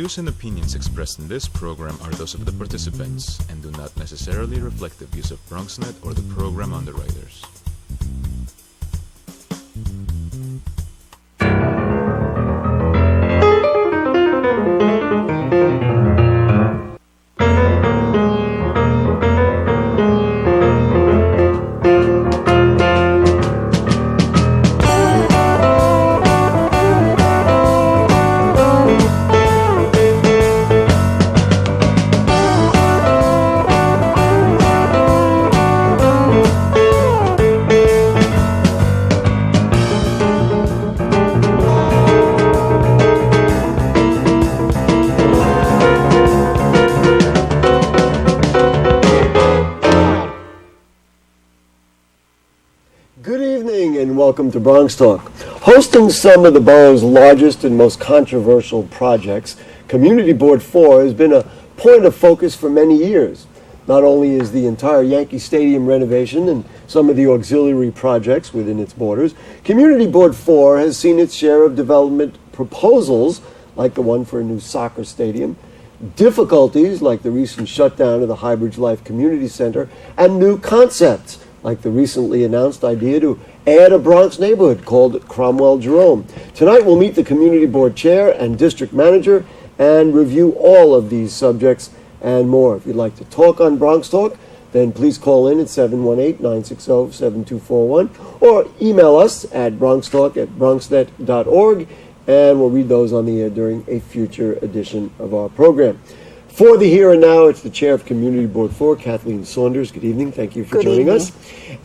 views and opinions expressed in this program are those of the participants and do not necessarily reflect the views of BronxNet or the program underwriters. Welcome to Bronxtalk. Hosting some of the borough's largest and most controversial projects, Community Board 4 has been a point of focus for many years. Not only is the entire Yankee Stadium renovation and some of the auxiliary projects within its borders, Community Board 4 has seen its share of development proposals, like the one for a new soccer stadium, difficulties like the recent shutdown of the Highbridge Life Community Center, and new concepts like the recently announced idea to add a Bronx neighborhood called Cromwell Jerome. Tonight we'll meet the Community Board Chair and District Manager and review all of these subjects and more. If you'd like to talk on Bronxtalk, then please call in at 718-960-7241 or email us at bronxtalk@bronxnet.org, and we'll read those on the air during a future edition of our program. For the here and now, it's the Chair of Community Board 4, Kathleen Saunders. Good evening. Thank you for joining us.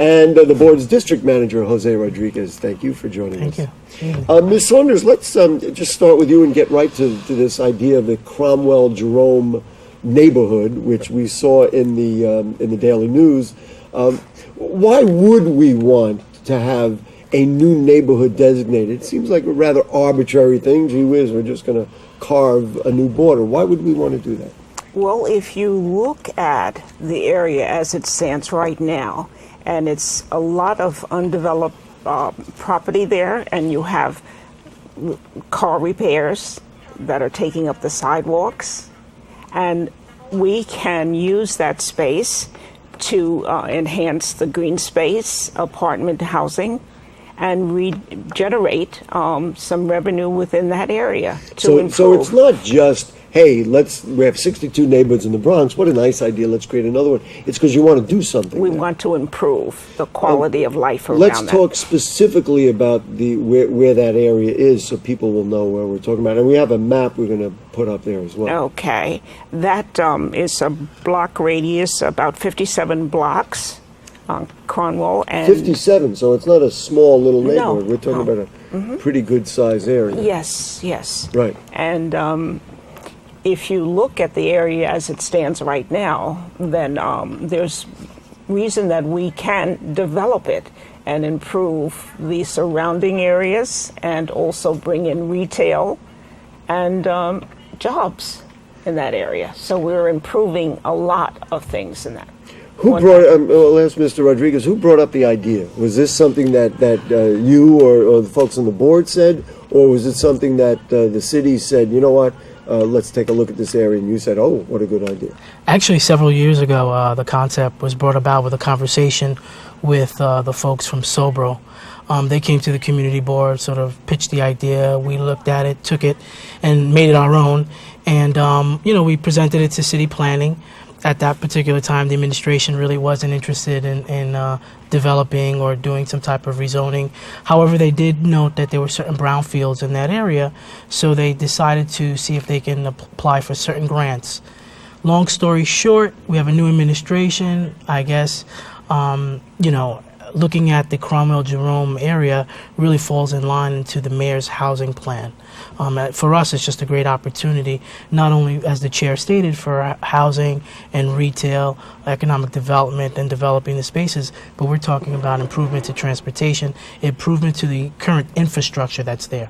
And the board's District Manager, Jose Rodriguez. Thank you for joining us. Thank you. Ms. Saunders, let's just start with you and get right to this idea of the Cromwell Jerome neighborhood, which we saw in the Daily News. Why would we want to have a new neighborhood designated? It seems like a rather arbitrary thing. Gee whiz, we're just going to carve a new border. Why would we want to do that? Well, if you look at the area as it stands right now, and it's a lot of undeveloped property there, and you have car repairs that are taking up the sidewalks, and we can use that space to enhance the green space, apartment housing, and regenerate some revenue within that area to improve. So it's not just, hey, we have 62 neighborhoods in the Bronx. What a nice idea. Let's create another one. It's because you want to do something. We want to improve the quality of life around Let's talk specifically about where that area is so people will know where we're talking about. And we have a map we're going to put up there as well. Okay. That is a block radius, about 57 blocks. Cromwell and 57, so it's not a small little neighborhood. No, we're talking about a pretty good size area. Yes. Right. And if you look at the area as it stands right now, then there's reason that we can develop it and improve the surrounding areas and also bring in retail and jobs in that area. So we're improving a lot of things in that. I'll ask Mr. Rodriguez, who brought up the idea? Was this something that you or the folks on the board said, or was it something that the city said, you know what, let's take a look at this area, and you said, oh, what a good idea? Actually, several years ago, the concept was brought about with a conversation with the folks from Sobro. They came to the community board, sort of pitched the idea. We looked at it, took it, and made it our own. And, we presented it to city planning. At that particular time, the administration really wasn't interested in developing or doing some type of rezoning. However, they did note that there were certain brownfields in that area, so they decided to see if they can apply for certain grants. Long story short, we have a new administration. I guess, looking at the Cromwell Jerome area really falls in line into the mayor's housing plan. For us, it's just a great opportunity, not only, as the chair stated, for housing and retail, economic development, and developing the spaces, but we're talking about improvement to transportation, improvement to the current infrastructure that's there.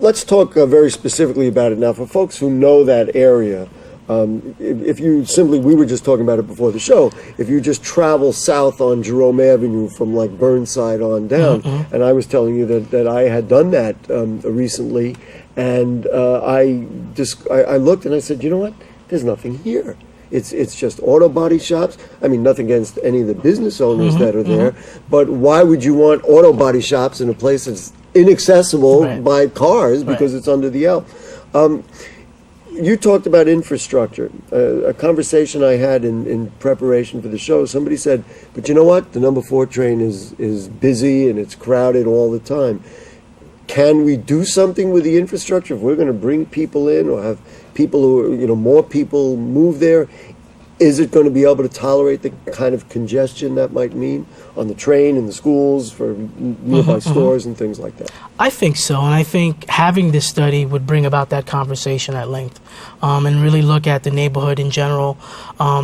Let's talk very specifically about it now. For folks who know that area, if you simply, we were just talking about it before the show, if you just travel south on Jerome Avenue from like Burnside on down, and I was telling you that I had done that recently, And I looked and I said, you know what? There's nothing here. It's just auto body shops. I mean, nothing against any of the business owners that are there, but why would you want auto body shops in a place that's inaccessible by cars because it's under the L? You talked about infrastructure. A conversation I had in preparation for the show, somebody said, but you know what? The number 4 train is busy and it's crowded all the time. Can we do something with the infrastructure if we're going to bring people in or have people who, more people move there? Is it going to be able to tolerate the kind of congestion that might mean on the train, in the schools, for nearby stores and things like that? I think so, and I think having this study would bring about that conversation at length, and really look at the neighborhood in general,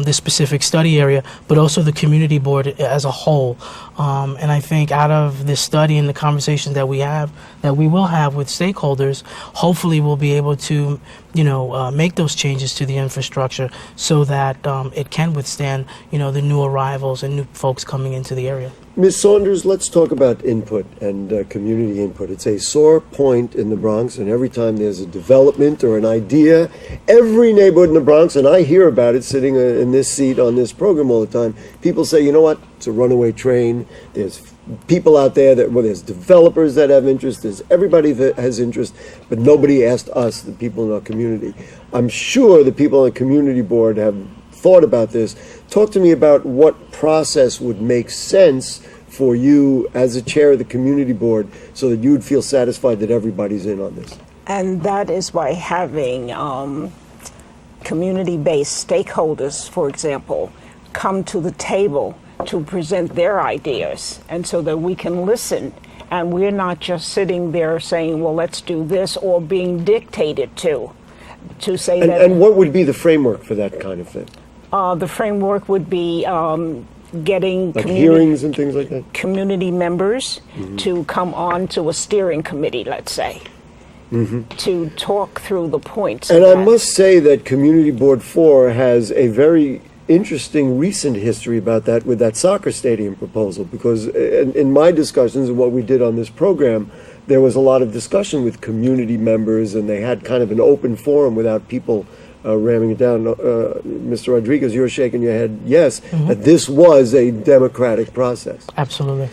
this specific study area, but also the community board as a whole. And I think out of this study and the conversations that we will have with stakeholders, hopefully we'll be able to, make those changes to the infrastructure so that it can withstand, the new arrivals and new folks coming into the area. Ms. Saunders, let's talk about input and community input. It's a sore point in the Bronx, and every time there's a development or an idea, every neighborhood in the Bronx, and I hear about it sitting in this seat on this program all the time, people say, you know what, it's a runaway train. There's people out there there's developers that have interest, there's everybody that has interest, but nobody asked us, the people in our community. I'm sure the people on the community board have thought about this. Talk to me about what process would make sense for you as a chair of the community board so that you'd feel satisfied that everybody's in on this. And that is by having community-based stakeholders, for example, come to the table to present their ideas, and so that we can listen, and we're not just sitting there saying, well, let's do this, or being dictated to say that. And what would be the framework for that kind of thing? The framework would be getting hearings and things like that? Community members to come on to a steering committee, let's say, to talk through the points. And I must say that Community Board 4 has a very interesting recent history about that with that soccer stadium proposal, because in my discussions and what we did on this program, there was a lot of discussion with community members, and they had kind of an open forum without people ramming it down. Mr. Rodriguez, you're shaking your head yes, that this was a democratic process. Absolutely.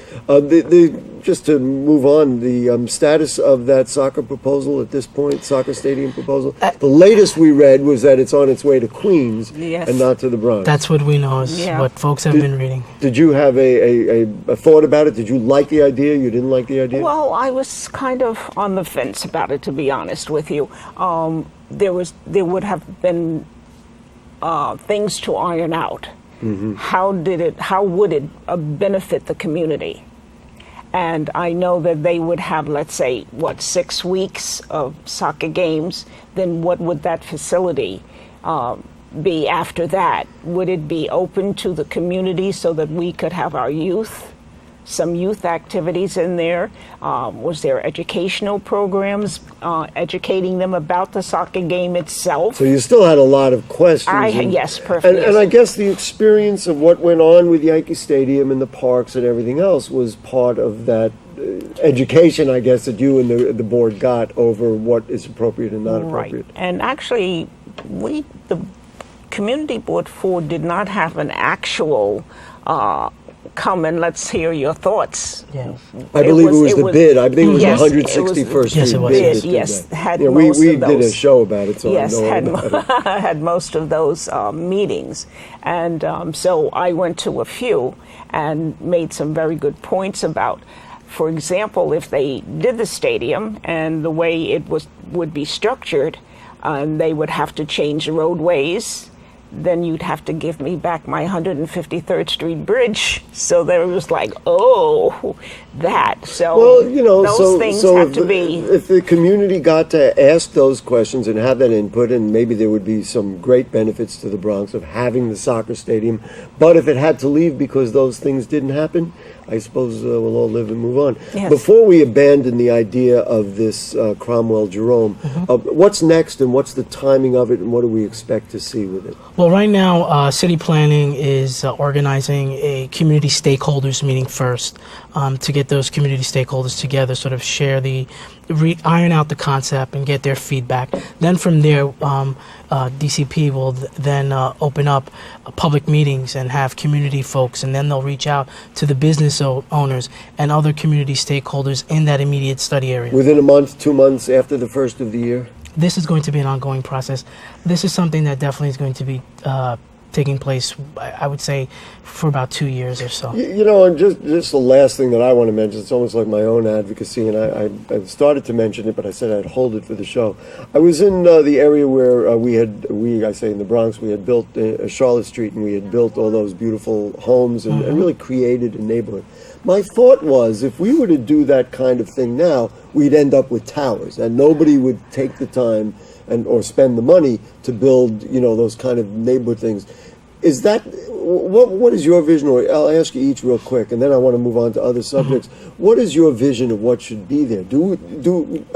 Just to move on, the status of that soccer proposal at this point, soccer stadium proposal, the latest we read was that it's on its way to Queens and not to the Bronx. That's what we know is what folks have been reading. Did you have a thought about it? Did you like the idea? You didn't like the idea? Well, I was kind of on the fence about it, to be honest with you. There would have been things to iron out. How would it benefit the community? And I know that they would have, let's say, 6 weeks of soccer games. Then what would that facility be after that? Would it be open to the community so that we could have our youth? Some youth activities in there. Was there educational programs educating them about the soccer game itself? So you still had a lot of questions. Yes, perfect. And I guess the experience of what went on with Yankee Stadium and the parks and everything else was part of that education, I guess, that you and the board got over what is appropriate and not appropriate. Right. And actually, the Community Board 4 did not have an actual come and let's hear your thoughts. Yeah. I believe it was the bid. I think it was the 161st Yes, it was. bid. Yes, had we most of those. did a show about it, so yes, I know about it. had most of those meetings. And so I went to a few and made some very good points about, for example, if they did the stadium and the way it would be structured, and they would have to change the roadways, then you'd have to give me back my 153rd Street bridge. So there was like, that. So those things have to be. If the community got to ask those questions and have that input, and maybe there would be some great benefits to the Bronx of having the soccer stadium, but if it had to leave because those things didn't happen, I suppose we'll all live and move on. Yes. Before we abandon the idea of this Cromwell Jerome, what's next and what's the timing of it and what do we expect to see with it? Well, right now, city planning is organizing a community stakeholders meeting first to get those community stakeholders together, sort of share iron out the concept and get their feedback. Then from there, DCP will then open up public meetings and have community folks, and then they'll reach out to the business owners and other community stakeholders in that immediate study area. Within a month, 2 months after the first of the year? This is going to be an ongoing process. This is something that definitely is going to be taking place, I would say, for about 2 years or so. You know, and just the last thing that I want to mention, it's almost like my own advocacy, and I started to mention it, but I said I'd hold it for the show. I was in the area where I say in the Bronx, we had built Charlotte Street, and we had built all those beautiful homes and really created a neighborhood. My thought was, if we were to do that kind of thing now, we'd end up with towers, and nobody would take the time or spend the money to build, those kind of neighborhood things. Is that what is your vision? Or I'll ask you each real quick, and then I want to move on to other subjects. What is your vision of what should be there? Do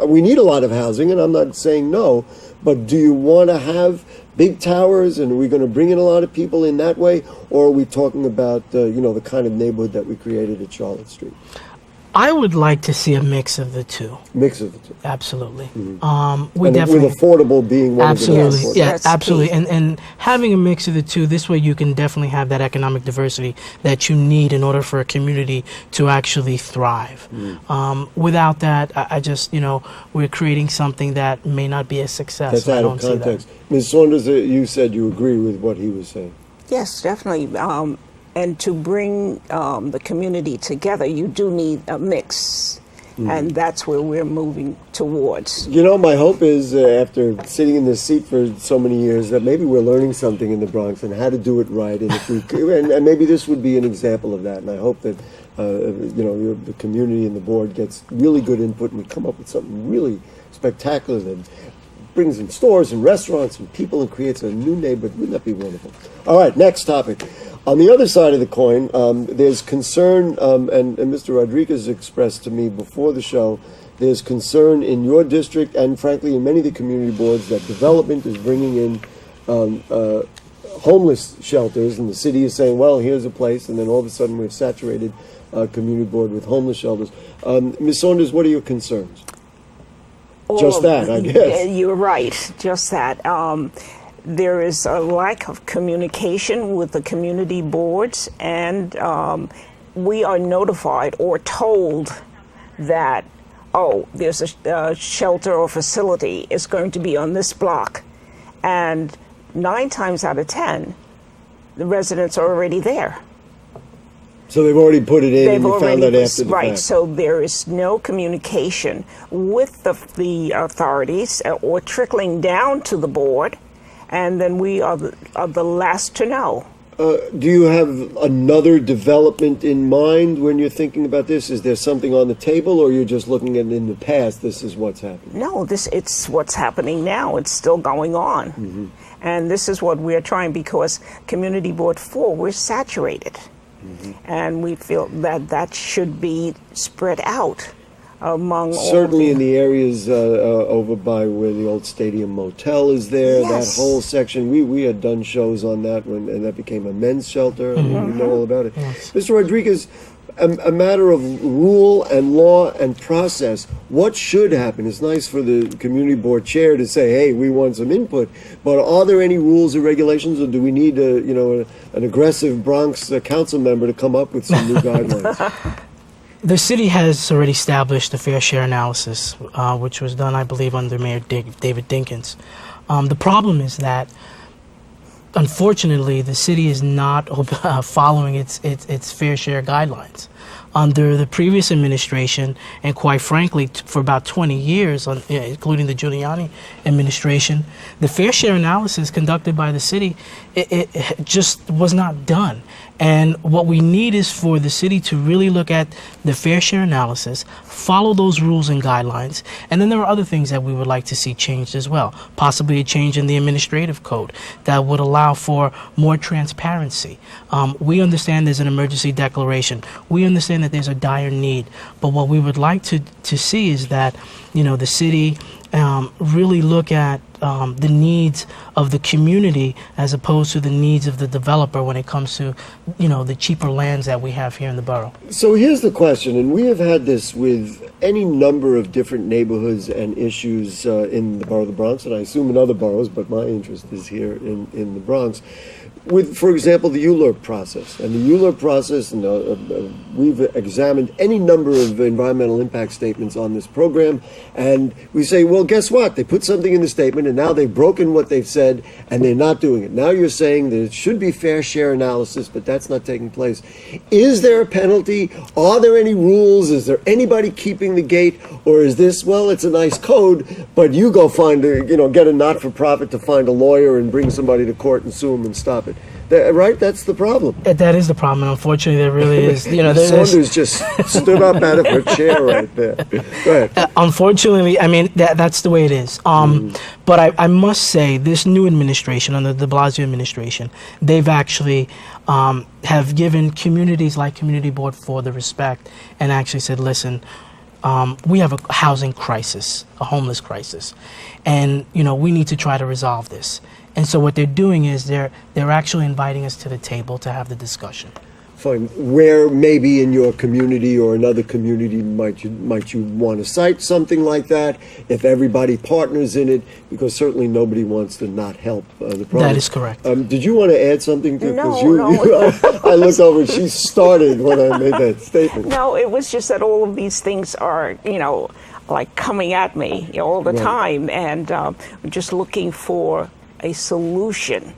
we need a lot of housing? And I'm not saying no, but do you want to have big towers, and are we going to bring in a lot of people in that way, or are we talking about the kind of neighborhood that we created at Charlotte Street? I would like to see a mix of the two. Mix of the two. Absolutely. We definitely with affordable being one absolutely, of the important. Yeah, absolutely. And having a mix of the two, this way you can definitely have that economic diversity that you need in order for a community to actually thrive. Without that, I just, we're creating something that may not be a success. That's out of context. Ms. Saunders, you said you agree with what he was saying. Yes, definitely. And to bring the community together, you do need a mix. And that's where we're moving towards. My hope is, after sitting in this seat for so many years, that maybe we're learning something in the Bronx and how to do it right. And if we and maybe this would be an example of that. And I hope that the community and the board gets really good input, and we come up with something really spectacular that brings in stores and restaurants and people and creates a new neighborhood. Wouldn't that be wonderful? All right, next topic. On the other side of the coin, there's concern, and Mr. Rodriguez expressed to me before the show, there's concern in your district and, frankly, in many of the community boards that development is bringing in homeless shelters, and the city is saying, well, here's a place, and then all of a sudden we've saturated community board with homeless shelters. Ms. Saunders, what are your concerns? Just that, I guess. You're right, just that. There is a lack of communication with the community boards, and we are notified or told that, there's a shelter or facility is going to be on this block. And 9 times out of 10, the residents are already there. So they've already put it in, and you found that after the right, fact. so there is no communication with the authorities or trickling down to the board. And then we are the last to know. Do you have another development in mind when you're thinking about this? Is there something on the table, or you're just looking at it in the past, this is what's happening? No, it's what's happening now. It's still going on. And this is what we're trying, because Community Board 4, we're saturated. And we feel that should be spread out among certainly in the areas over by where the old Stadium Motel is there. Yes. That whole section, we had done shows on that and that became a men's shelter. You know all about it. Yes. Mr. Rodriguez, a matter of rule and law and process, what should happen? It's nice for the community board chair to say, hey, we want some input, but are there any rules or regulations, or do we need an aggressive Bronx council member to come up with some new guidelines? The city has already established a fair share analysis, which was done, I believe, under Mayor David Dinkins. The problem is that, unfortunately, the city is not following its fair share guidelines. Under the previous administration, and quite frankly, for about 20 years, including the Giuliani administration, the fair share analysis conducted by the city, it just was not done. And what we need is for the city to really look at the fair share analysis, follow those rules and guidelines, and then there are other things that we would like to see changed as well. Possibly a change in the administrative code that would allow for more transparency. We understand there's an emergency declaration. We understand that there's a dire need. But what we would like to see is that, the city really look at the needs of the community as opposed to the needs of the developer when it comes to, the cheaper lands that we have here in the borough. So here's the question, and we have had this with any number of different neighborhoods and issues in the borough of the Bronx, and I assume in other boroughs, but my interest is here in the Bronx. With, for example, the ULURP process. And the ULURP process, and we've examined any number of environmental impact statements on this program, and we say, well, guess what? They put something in the statement, and now they've broken what they've said, and they're not doing it. Now you're saying that it should be fair share analysis, but that's not taking place. Is there a penalty? Are there any rules? Is there anybody keeping the gate? Or is this, well, it's a nice code, but you go get a not-for-profit to find a lawyer and bring somebody to court and sue them and stop it. Right? That's the problem. That is the problem. And unfortunately, there really is. Saunders just stood up out of her chair right there. Go ahead. Unfortunately, I mean, that's the way it is. But I must say, this new administration, under the de Blasio administration, they've actually have given communities like Community Board 4 the respect and actually said, listen, we have a housing crisis, a homeless crisis, and we need to try to resolve this. And so what they're doing is they're actually inviting us to the table to have the discussion. Fine. Where maybe in your community or another community might you want to cite something like that? If everybody partners in it, because certainly nobody wants to not help the problem. That is correct. Did you want to add something to? No. I looked over and she started when I made that statement. No, it was just that all of these things are, like coming at me all the time, and just looking for a solution.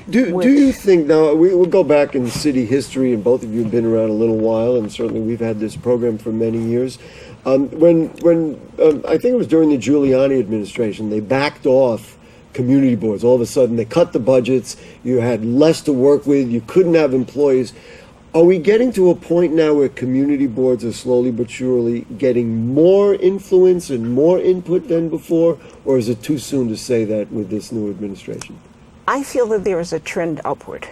Do you think, now we'll go back in city history, and both of you have been around a little while, and certainly we've had this program for many years. When I think it was during the Giuliani administration, they backed off community boards. All of a sudden they cut the budgets, you had less to work with, you couldn't have employees. Are we getting to a point now where community boards are slowly but surely getting more influence and more input than before, or is it too soon to say that with this new administration? I feel that there is a trend upward.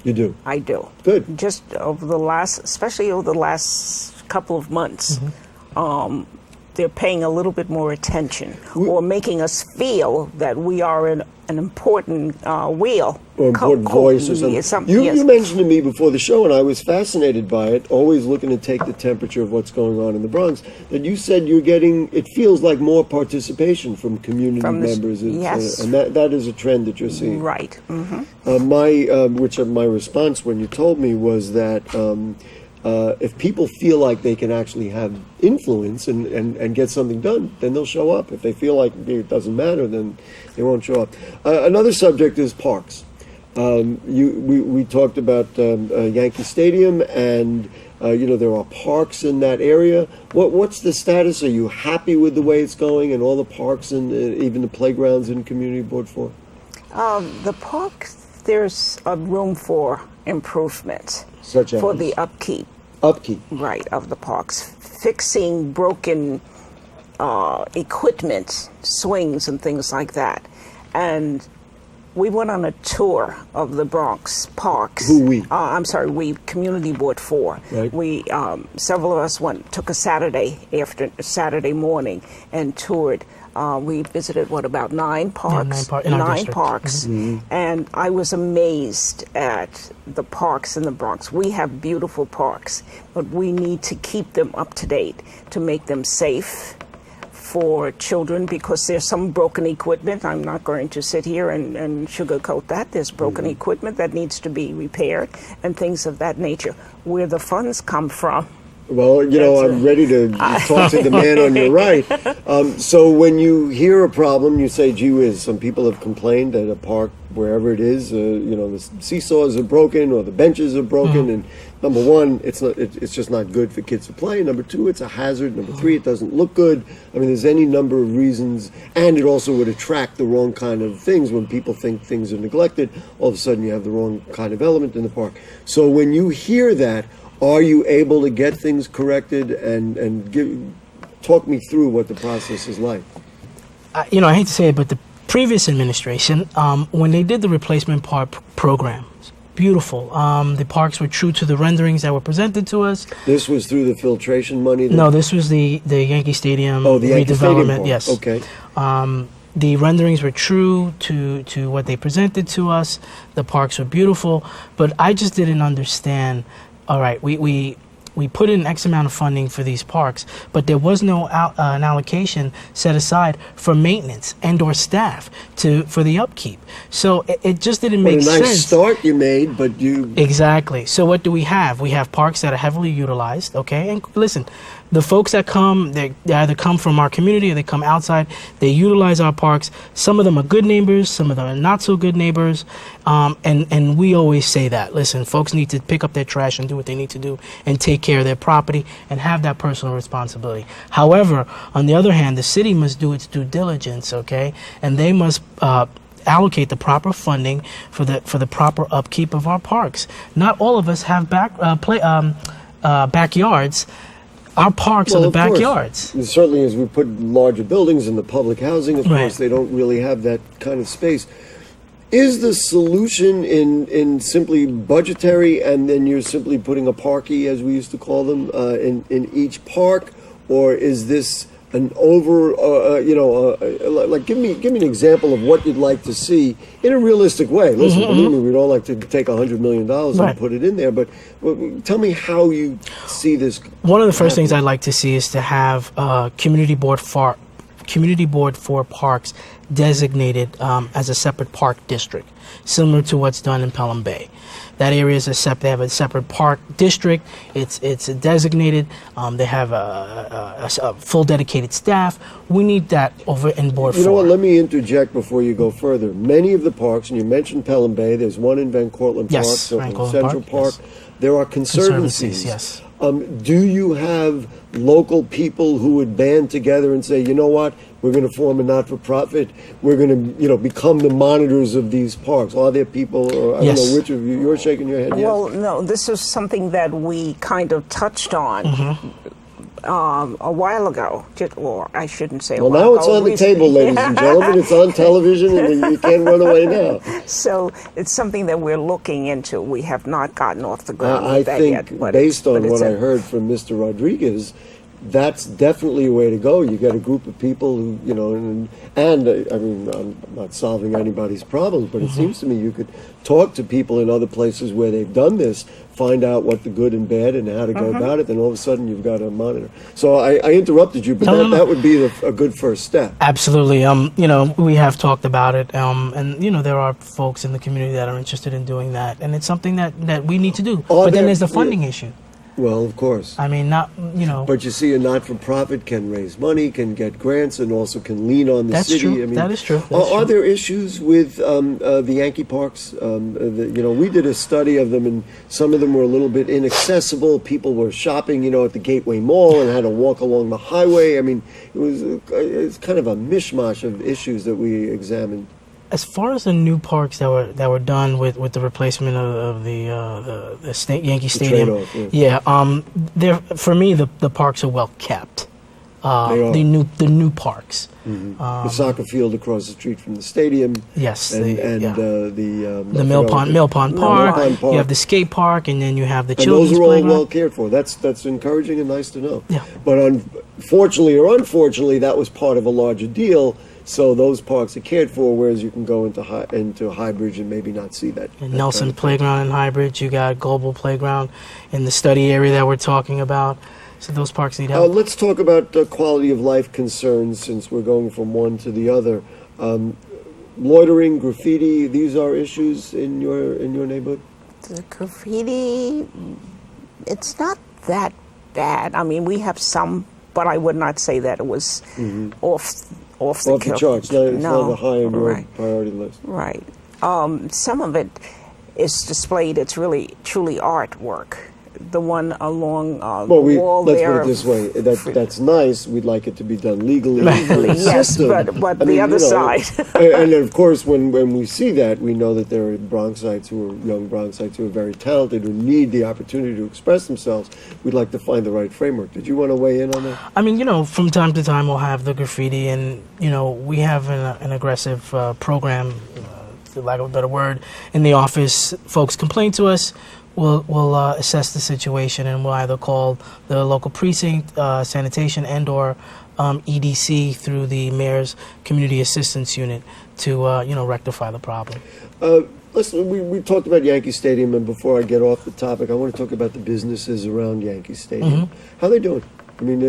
You do? I do. Good. Just especially over the last couple of months, they're paying a little bit more attention, or making us feel that we are an important wheel. Or important voice or something. You mentioned to me before the show, and I was fascinated by it, always looking to take the temperature of what's going on in the Bronx, that you said you're getting, it feels like more participation from community members. Yes. And that is a trend that you're seeing. Right. Mm-hmm. My response when you told me was that if people feel like they can actually have influence and get something done, then they'll show up. If they feel like it doesn't matter, then they won't show up. Another subject is parks. We talked about Yankee Stadium, and there are parks in that area. What's the status? Are you happy with the way it's going, and all the parks and even the playgrounds in Community Board 4? The parks, there's a room for improvement. Such as? For the upkeep. Right, of the parks. Fixing broken equipment, swings and things like that. And we went on a tour of the Bronx parks. Who we? We, Community Board 4. Right. We, several of us took a Saturday morning and toured. We visited, about 9 parks? Yeah, 9 parks. Mm-hmm. And I was amazed at the parks in the Bronx. We have beautiful parks, but we need to keep them up to date to make them safe for children, because there's some broken equipment. I'm not going to sit here and sugarcoat that. There's broken equipment that needs to be repaired and things of that nature. Where the funds come from, well, I'm ready to talk to the man on your right. So when you hear a problem, you say, gee whiz, some people have complained at a park, wherever it is, the seesaws are broken or the benches are broken. And number one, it's just not good for kids to play. Number two, it's a hazard. Number three, it doesn't look good. I mean, there's any number of reasons. And it also would attract the wrong kind of things. When people think things are neglected, all of a sudden you have the wrong kind of element in the park. So when you hear that, are you able to get things corrected and talk me through what the process is like? I hate to say it, but the previous administration, when they did the replacement part program, beautiful. The parks were true to the renderings that were presented to us. This was through the filtration money? No, this was the Yankee Stadium Oh, the Yankee Stadium redevelopment. park. Yes. Okay. The renderings were true to what they presented to us. The parks were beautiful, but I just didn't understand. All right, we put in X amount of funding for these parks, but there was no an allocation set aside for maintenance and or staff for the upkeep. So it just didn't make sense. A nice start you made, but you... Exactly. So what do we have? We have parks that are heavily utilized, okay? And listen, the folks that come, they either come from our community or they come outside. They utilize our parks. Some of them are good neighbors. Some of them are not so good neighbors. And we always say that. Listen, folks need to pick up their trash and do what they need to do and take care of their property and have that personal responsibility. However, on the other hand, the city must do its due diligence, okay? And they must allocate the proper funding for the proper upkeep of our parks. Not all of us have backyards. Our parks are the backyards. And certainly, as we put larger buildings in the public housing, of Right. course, they don't really have that kind of space. Is the solution in simply budgetary, and then you're simply putting a parky, as we used to call them, in each park, or is this an like give me an example of what you'd like to see in a realistic way? Listen, believe me, we'd all like to take $100 million Right. and put it in there, but tell me how you see this. One of the first things I'd like to see is to have community board for parks designated as a separate park district, similar to what's done in Pelham Bay. That area is they have a separate park district. It's designated. They have a full dedicated staff. We need that over in Board 4. You know what? Let me interject before you go further. Many of the parks, and you mentioned Pelham Bay. There's one in Van Cortlandt Yes, Park, so Van in Cortlandt Central Park, Park. There are conservancies. Yes. Do you have local people who would band together and say, you know what, we're going to form a not-for-profit, we're going to, become the monitors of these parks? Are there people, or I Yes. don't know which of you, you're shaking your head, yes? Well, no, this is something that we kind of touched on a while ago. Or I shouldn't say Well, a while now ago. it's on the recently. table, ladies and gentlemen. It's on television, and you can't run away now. So it's something that we're looking into. We have not gotten off the ground I with that think, yet. But based on it's what I heard from Mr. Rodriguez, that's definitely a way to go. You get a group of people who, I mean, I'm not solving anybody's problems, but it seems to me you could talk to people in other places where they've done this, find out what the good and bad and how to go about it, then all of a sudden you've got a monitor. So I interrupted you, but that would be a good first step. Absolutely. We have talked about it, and there are folks in the community that are interested in doing that, and it's something that we need to do. But then there's the funding issue. Well, of course. I mean, But you see, a not-for-profit can raise money, can get grants, and also can lean on the That's city. true. I mean, That is true. Are there issues with the Yankee parks? We did a study of them, and some of them were a little bit inaccessible. People were shopping, at the Gateway Mall and had to walk along the highway. I mean, it's kind of a mishmash of issues that we examined. As far as the new parks that were done with the replacement of the Yankee Stadium, trade-off, for me the parks are well kept. They are. The new parks. The soccer field across the street from the stadium. Yes, the Mill Pond Park. Park. You have the skate park, and then you have the And children's those are all playground. well cared for. That's encouraging and nice to know. Yeah. But unfortunately or unfortunately, that was part of a larger deal. So those parks are cared for, whereas you can go into Highbridge and maybe not see that. And Nelson Playground in Highbridge. You got Global Playground in the study area that we're talking about. So those parks need help. Let's talk about quality of life concerns, since we're going from one to the other. Loitering, graffiti, these are issues in your neighborhood? The graffiti, it's not that bad. I mean, we have some, but I would not say that it was off the charts. It's not high on your priority list. Right. Some of it is displayed. It's really truly artwork. The one along the wall let's there. put it this way. That's nice. We'd like it to be done legally. Yes, but the other side. And of course, when we see that, we know that there are young Bronxites who are very talented, who need the opportunity to express themselves. We'd like to find the right framework. Did you want to weigh in on that? I mean, from time to time we'll have the graffiti, and we have an aggressive program for lack of a better word, in the office, folks complain to us. We'll assess the situation, and we'll either call the local precinct, sanitation, and/or EDC through the mayor's community assistance unit to rectify the problem. Listen, we talked about Yankee Stadium, and before I get off the topic, I want to talk about the businesses around Yankee Stadium. How are they doing? I mean,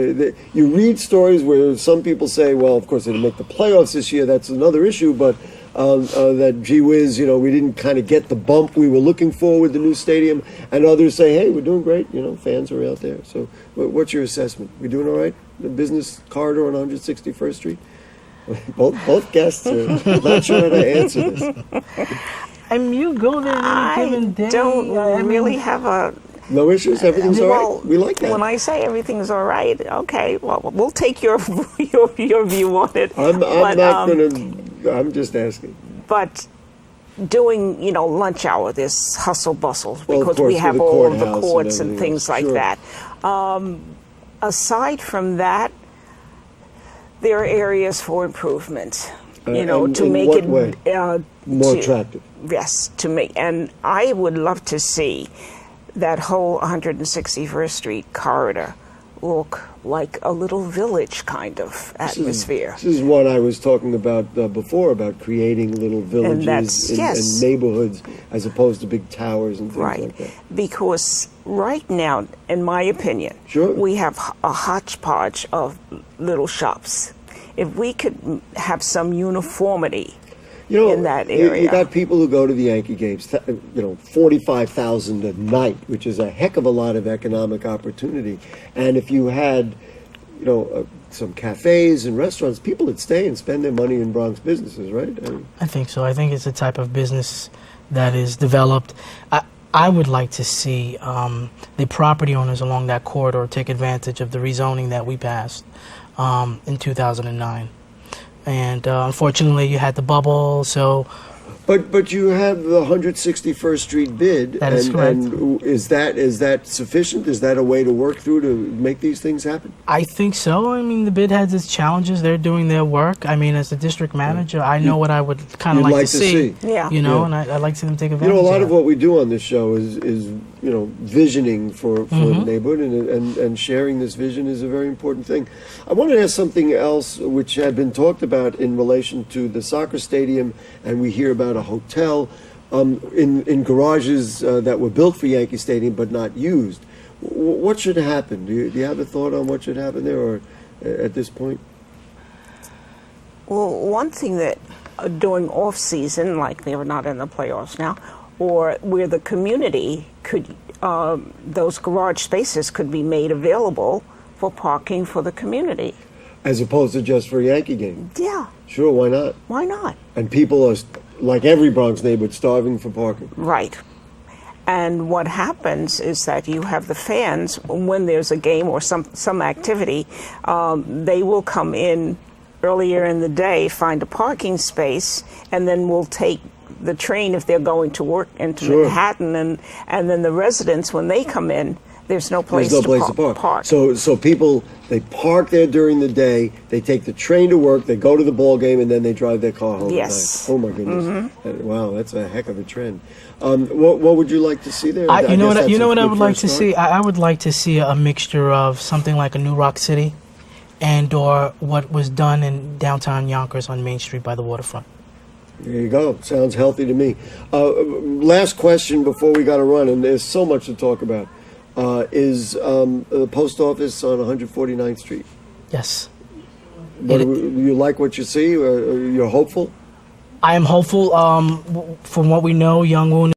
you read stories where some people say, well, of course, they didn't make the playoffs this year. That's another issue, but that, gee whiz, we didn't kind of get the bump we were looking for with the new stadium. And others say, hey, we're doing great. Fans are out there. So what's your assessment? We doing all right? The business corridor on 161st Street? Both guests are not sure how to answer this. I mean, you go there any given day. I don't really have a... No issues? Everything's all right? We like that. When I say everything's all right, okay, well, we'll take your view on it. I'm just asking. But doing, lunch hour, this hustle bustle, Well, because of course, we have with the all the courthouse courts and and everything things else. like Sure. that. Aside from that, there are areas for improvement. To in make what it way? More attractive. Yes, to make, and I would love to see that whole 161st Street corridor look like a little village kind of atmosphere. This is what I was talking about before, about creating little villages and neighborhoods as opposed to big towers and things like that. Because right now, in my opinion, we have a hodgepodge of little shops. If we could have some uniformity in that area. You got people who go to the Yankee games, 45,000 a night, which is a heck of a lot of economic opportunity. And if you had, some cafes and restaurants, people would stay and spend their money in Bronx businesses, right? I think so. I think it's a type of business that is developed. I would like to see the property owners along that corridor take advantage of the rezoning that we passed in 2009. And unfortunately, you had the bubble, so... But you have the 161st Street bid. That is correct. And is that sufficient? Is that a way to work through to make these things happen? I think so. I mean, the bid has its challenges. They're doing their work. I mean, as the district manager, I know what I would kind of like to see. Yeah. And I'd like to see them take advantage a lot of what we do on this show is visioning for the neighborhood, and sharing this vision is a very important thing. I wanted to ask something else which had been talked about in relation to the soccer stadium, and we hear about a hotel in garages that were built for Yankee Stadium but not used. What should happen? Do you have a thought on what should happen there, or at this point? Well, one thing that during off season, like they were not in the playoffs now, or where the community could, those garage spaces could be made available for parking for the community. As opposed to just for a Yankee game? Yeah. Sure, why not? Why not? And people are, like every Bronx neighborhood, starving for parking. Right. And what happens is that you have the fans, when there's a game or some activity, they will come in earlier in the day, find a parking space, and then will take the train if they're going to work into Manhattan, and then the residents, when they come in, there's no place to park. So people, they park there during the day, they take the train to work, they go to the ball game, and then they drive their car home at night. Oh my goodness. Wow, that's a heck of a trend. What would you like to see there? You know what I would like to see? I would like to see a mixture of something like a New Rock City and or what was done in downtown Yonkers on Main Street by the waterfront. There you go. Sounds healthy to me. Last question before we got to run, and there's so much to talk about. Is the post office on 149th Street? Yes. But you like what you see? Or you're hopeful? I am hopeful. From what we know, Young Woon